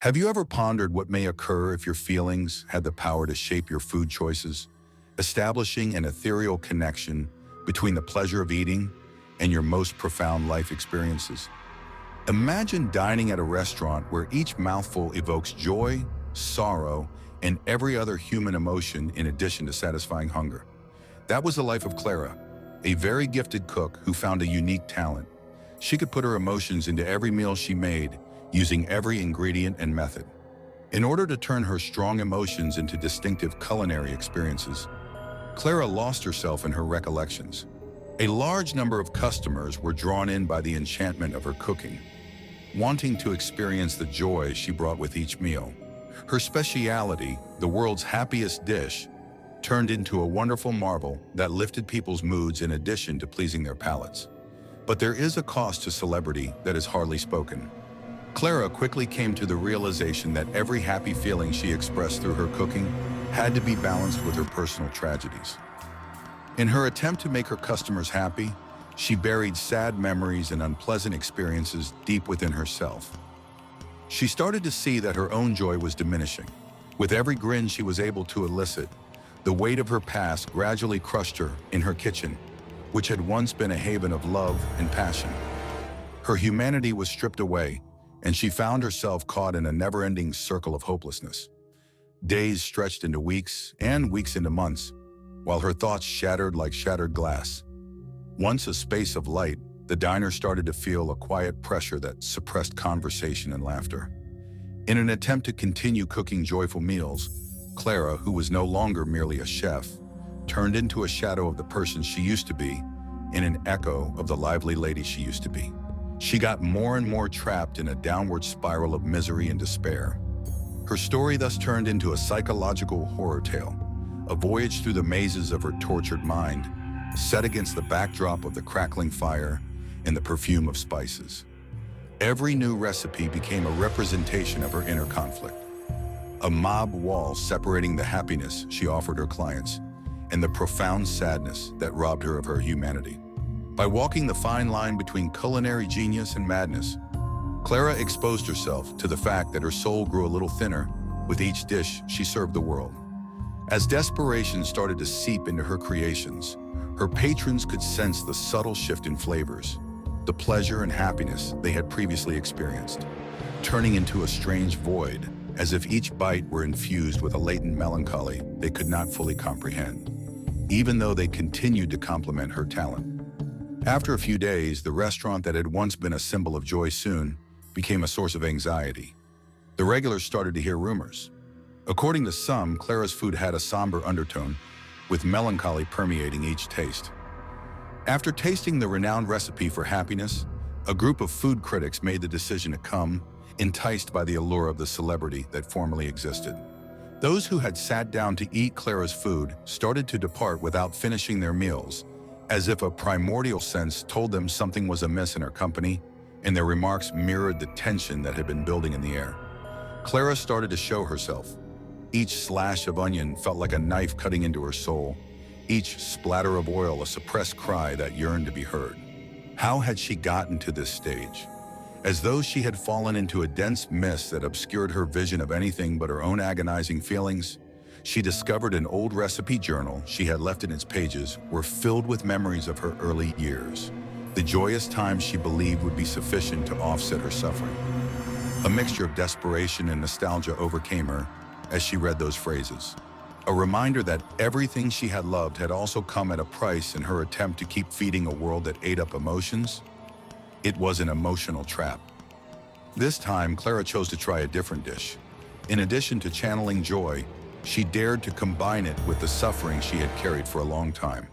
Have you ever pondered what may occur if your feelings had the power to shape your food choices, establishing an ethereal connection between the pleasure of eating and your most profound life experiences? Imagine dining at a restaurant where each mouthful evokes joy, sorrow, and every other human emotion in addition to satisfying hunger. That was the life of Clara, a very gifted cook who found a unique talent. She could put her emotions into every meal she made, using every ingredient and method. In order to turn her strong emotions into distinctive culinary experiences, Clara lost herself in her recollections. A large number of customers were drawn in by the enchantment of her cooking, wanting to experience the joy she brought with each meal. Her speciality, the world's happiest dish, turned into a wonderful marvel that lifted people's moods in addition to pleasing their palates. But there is a cost to celebrity that is hardly spoken. Clara quickly came to the realization that every happy feeling she expressed through her cooking had to be balanced with her personal tragedies. In her attempt to make her customers happy, she buried sad memories and unpleasant experiences deep within herself. She started to see that her own joy was diminishing. With every grin she was able to elicit, the weight of her past gradually crushed her in her kitchen, which had once been a haven of love and passion. Her humanity was stripped away, and she found herself caught in a never-ending circle of hopelessness. Days stretched into weeks, and weeks into months, while her thoughts shattered like shattered glass. Once a space of light, the diner started to feel a quiet pressure that suppressed conversation and laughter. In an attempt to continue cooking joyful meals, Clara, who was no longer merely a chef, turned into a shadow of the person she used to be, and an echo of the lively lady she used to be. She got more and more trapped in a downward spiral of misery and despair. Her story thus turned into a psychological horror tale, a voyage through the mazes of her tortured mind, set against the backdrop of the crackling fire and the perfume of spices. Every new recipe became a representation of her inner conflict, a mob wall separating the happiness she offered her clients and the profound sadness that robbed her of her humanity. By walking the fine line between culinary genius and madness, Clara exposed herself to the fact that her soul grew a little thinner with each dish she served the world. As desperation started to seep into her creations, her patrons could sense the subtle shift in flavors, the pleasure and happiness they had previously experienced, turning into a strange void, as if each bite were infused with a latent melancholy they could not fully comprehend, even though they continued to compliment her talent. After a few days, the restaurant that had once been a symbol of joy soon became a source of anxiety. The regulars started to hear rumors. According to some, Clara's food had a somber undertone, with melancholy permeating each taste. After tasting the renowned recipe for happiness, a group of food critics made the decision to come, enticed by the allure of the celebrity that formerly existed. Those who had sat down to eat Clara's food started to depart without finishing their meals, as if a primordial sense told them something was amiss in her company, and their remarks mirrored the tension that had been building in the air. Clara started to show herself. Each slash of onion felt like a knife cutting into her soul, each splatter of oil a suppressed cry that yearned to be heard. How had she gotten to this stage? As though she had fallen into a dense mist that obscured her vision of anything but her own agonizing feelings, she discovered an old recipe journal she had left in its pages were filled with memories of her early years, the joyous times she believed would be sufficient to offset her suffering. A mixture of desperation and nostalgia overcame her as she read those phrases, a reminder that everything she had loved had also come at a price in her attempt to keep feeding a world that ate up emotions. It was an emotional trap. This time, Clara chose to try a different dish. In addition to channeling joy, she dared to combine it with the suffering she had carried for a long time.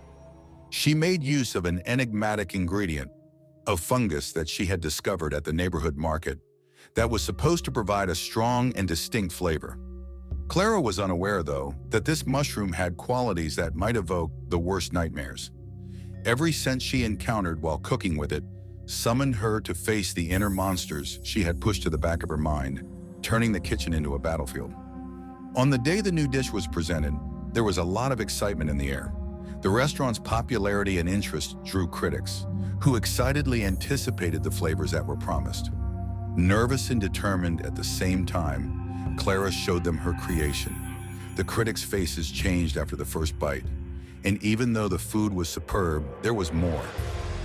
She made use of an enigmatic ingredient, a fungus that she had discovered at the neighborhood market, that was supposed to provide a strong and distinct flavor. Clara was unaware, though, that this mushroom had qualities that might evoke the worst nightmares. Every scent she encountered while cooking with it summoned her to face the inner monsters she had pushed to the back of her mind, turning the kitchen into a battlefield. On the day the new dish was presented, there was a lot of excitement in the air. The restaurant's popularity and interest drew critics, who excitedly anticipated the flavors that were promised. Nervous and determined at the same time, Clara showed them her creation. The critics' faces changed after the first bite, and even though the food was superb, there was more.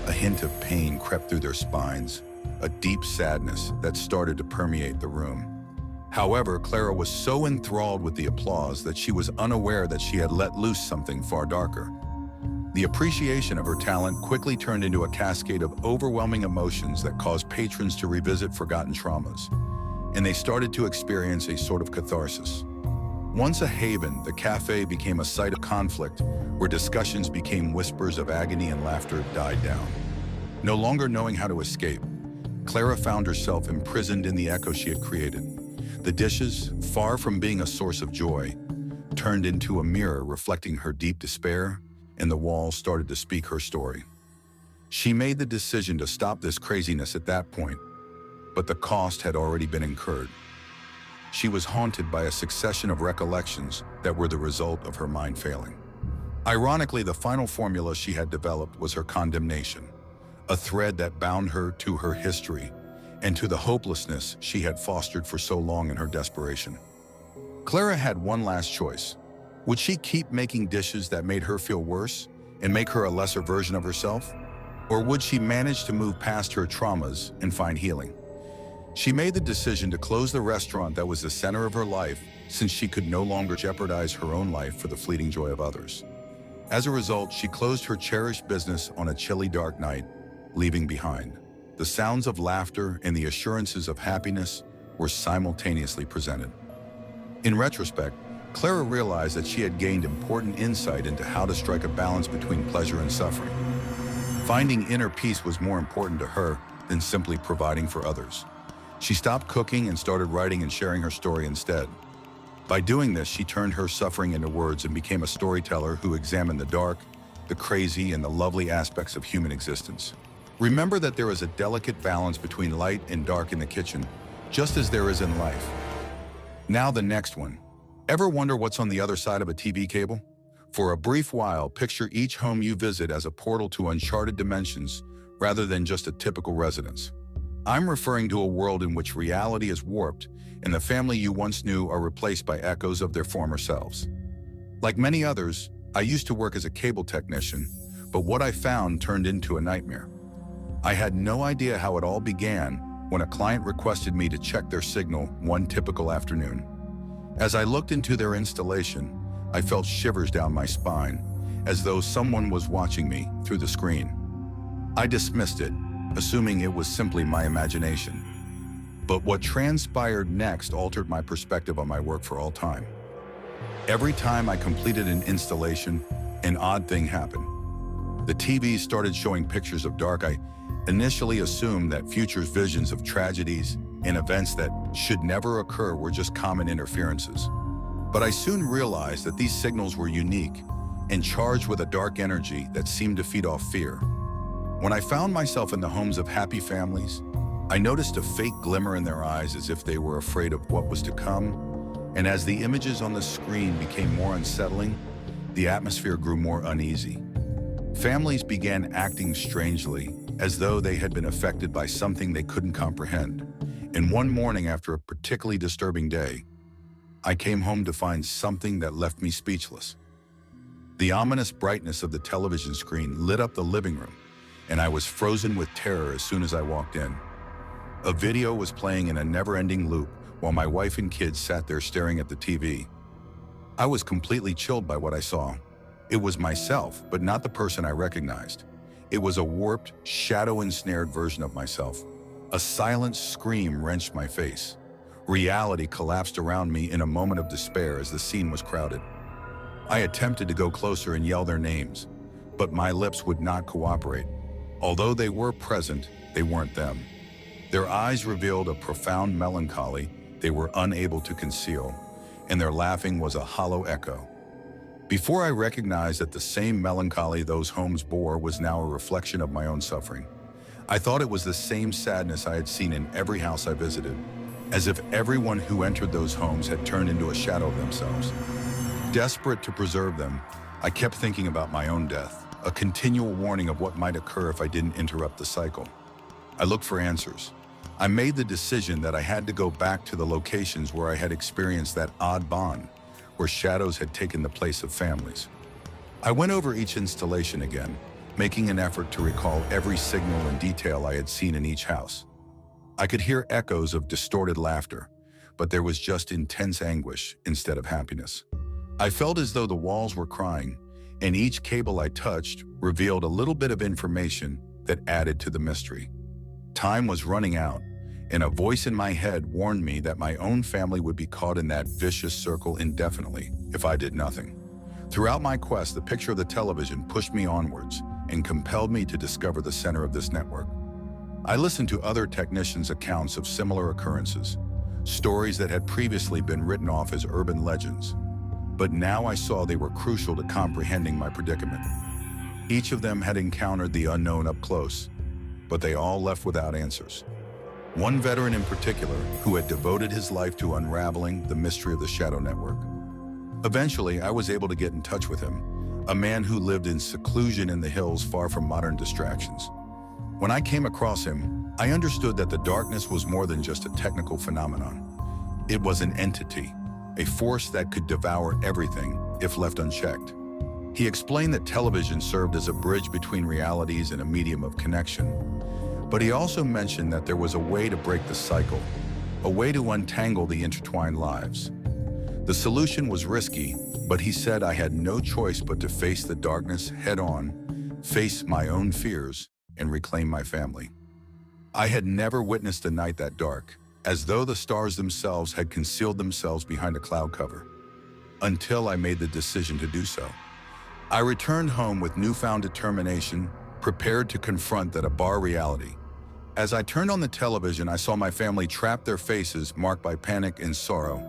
A hint of pain crept through their spines, a deep sadness that started to permeate the room. However, Clara was so enthralled with the applause that she was unaware that she had let loose something far darker. The appreciation of her talent quickly turned into a cascade of overwhelming emotions that caused patrons to revisit forgotten traumas, and they started to experience a sort of catharsis. Once a haven, the cafe became a site of conflict where discussions became whispers of agony and laughter died down. No longer knowing how to escape, Clara found herself imprisoned in the echo she had created. The dishes, far from being a source of joy, turned into a mirror reflecting her deep despair, and the walls started to speak her story. She made the decision to stop this craziness at that point, but the cost had already been incurred. She was haunted by a succession of recollections that were the result of her mind failing. Ironically, the final formula she had developed was her condemnation, a thread that bound her to her history and to the hopelessness she had fostered for so long in her desperation. Clara had one last choice. Would she keep making dishes that made her feel worse and make her a lesser version of herself? Or would she manage to move past her traumas and find healing? She made the decision to close the restaurant that was the center of her life, since she could no longer jeopardize her own life for the fleeting joy of others. As a result, she closed her cherished business on a chilly, dark night, leaving behind. The sounds of laughter and the assurances of happiness were simultaneously presented. In retrospect, Clara realized that she had gained important insight into how to strike a balance between pleasure and suffering. Finding inner peace was more important to her than simply providing for others. She stopped cooking and started writing and sharing her story instead. By doing this, she turned her suffering into words and became a storyteller who examined the dark, the crazy, and the lovely aspects of human existence. Remember that there is a delicate balance between light and dark in the kitchen, just as there is in life. Now the next one. Ever wonder what's on the other side of a TV cable? For a brief while, picture each home you visit as a portal to uncharted dimensions rather than just a typical residence. I'm referring to a world in which reality is warped and the family you once knew are replaced by echoes of their former selves. Like many others, I used to work as a cable technician, but what I found turned into a nightmare. I had no idea how it all began when a client requested me to check their signal one typical afternoon. As I looked into their installation, I felt shivers down my spine, as though someone was watching me through the screen. I dismissed it, assuming it was simply my imagination. But what transpired next altered my perspective on my work for all time. Every time I completed an installation, an odd thing happened. The TVs started showing pictures of dark. I initially assumed that future visions of tragedies and events that should never occur were just common interferences. But I soon realized that these signals were unique and charged with a dark energy that seemed to feed off fear. When I found myself in the homes of happy families, I noticed a fake glimmer in their eyes as if they were afraid of what was to come, and as the images on the screen became more unsettling, the atmosphere grew more uneasy. Families began acting strangely, as though they had been affected by something they couldn't comprehend. And one morning after a particularly disturbing day, I came home to find something that left me speechless. The ominous brightness of the television screen lit up the living room, and I was frozen with terror as soon as I walked in. A video was playing in a never-ending loop while my wife and kids sat there staring at the TV. I was completely chilled by what I saw. It was myself, but not the person I recognized. It was a warped, shadow-ensnared version of myself. A silent scream wrenched my face. Reality collapsed around me in a moment of despair as the scene was crowded. I attempted to go closer and yell their names, but my lips would not cooperate. Although they were present, they weren't them. Their eyes revealed a profound melancholy they were unable to conceal, and their laughing was a hollow echo. Before I recognized that the same melancholy those homes bore was now a reflection of my own suffering, I thought it was the same sadness I had seen in every house I visited, as if everyone who entered those homes had turned into a shadow of themselves. Desperate to preserve them, I kept thinking about my own death, a continual warning of what might occur if I didn't interrupt the cycle. I looked for answers, I made the decision that I had to go back to the locations where I had experienced that odd bond, where shadows had taken the place of families. I went over each installation again, making an effort to recall every signal and detail I had seen in each house. I could hear echoes of distorted laughter, but there was just intense anguish instead of happiness. I felt as though the walls were crying, and each cable I touched revealed a little bit of information that added to the mystery. Time was running out, and a voice in my head warned me that my own family would be caught in that vicious circle indefinitely if I did nothing. Throughout my quest, the picture of the television pushed me onwards and compelled me to discover the center of this network. I listened to other technicians' accounts of similar occurrences, stories that had previously been written off as urban legends. But now I saw they were crucial to comprehending my predicament. Each of them had encountered the unknown up close, but they all left without answers. One veteran in particular, who had devoted his life to unraveling the mystery of the shadow network. Eventually, I was able to get in touch with him, a man who lived in seclusion in the hills far from modern distractions. When I came across him, I understood that the darkness was more than just a technical phenomenon. It was an entity, a force that could devour everything if left unchecked. He explained that television served as a bridge between realities and a medium of connection. But he also mentioned that there was a way to break the cycle, a way to untangle the intertwined lives. The solution was risky, but he said I had no choice but to face the darkness head-on, face my own fears, and reclaim my family. I had never witnessed a night that dark, as though the stars themselves had concealed themselves behind a cloud cover, until I made the decision to do so. I returned home with newfound determination, prepared to confront that abhorrent reality. As I turned on the television, I saw my family trap, their faces marked by panic and sorrow.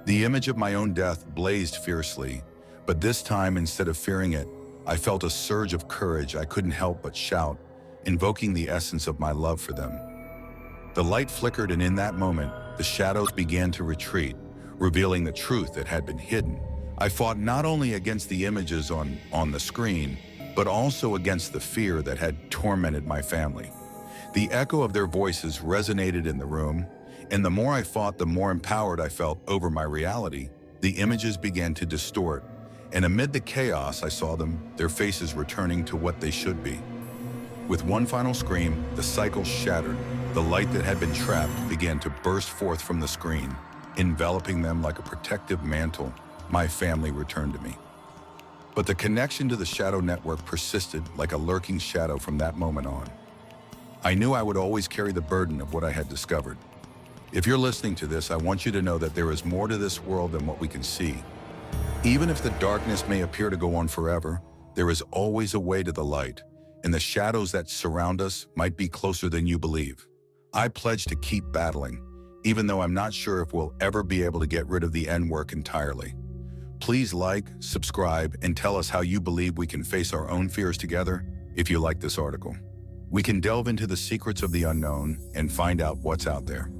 The image of my own death blazed fiercely, but this time, instead of fearing it, I felt a surge of courage I couldn't help but shout, invoking the essence of my love for them. The light flickered, and in that moment, the shadows began to retreat, revealing the truth that had been hidden. I fought not only against the images on the screen, but also against the fear that had tormented my family. The echo of their voices resonated in the room, and the more I fought, the more empowered I felt over my reality. The images began to distort, and amid the chaos I saw them, their faces returning to what they should be. With one final scream, the cycle shattered. The light that had been trapped began to burst forth from the screen, enveloping them like a protective mantle. My family returned to me. But the connection to the shadow network persisted like a lurking shadow from that moment on. I knew I would always carry the burden of what I had discovered. If you're listening to this, I want you to know that there is more to this world than what we can see. Even if the darkness may appear to go on forever, there is always a way to the light, and the shadows that surround us might be closer than you believe. I pledge to keep battling, even though I'm not sure if we'll ever be able to get rid of the N-work entirely. Please like, subscribe, and tell us how you believe we can face our own fears together. If you like this article, we can delve into the secrets of the unknown and find out what's out there.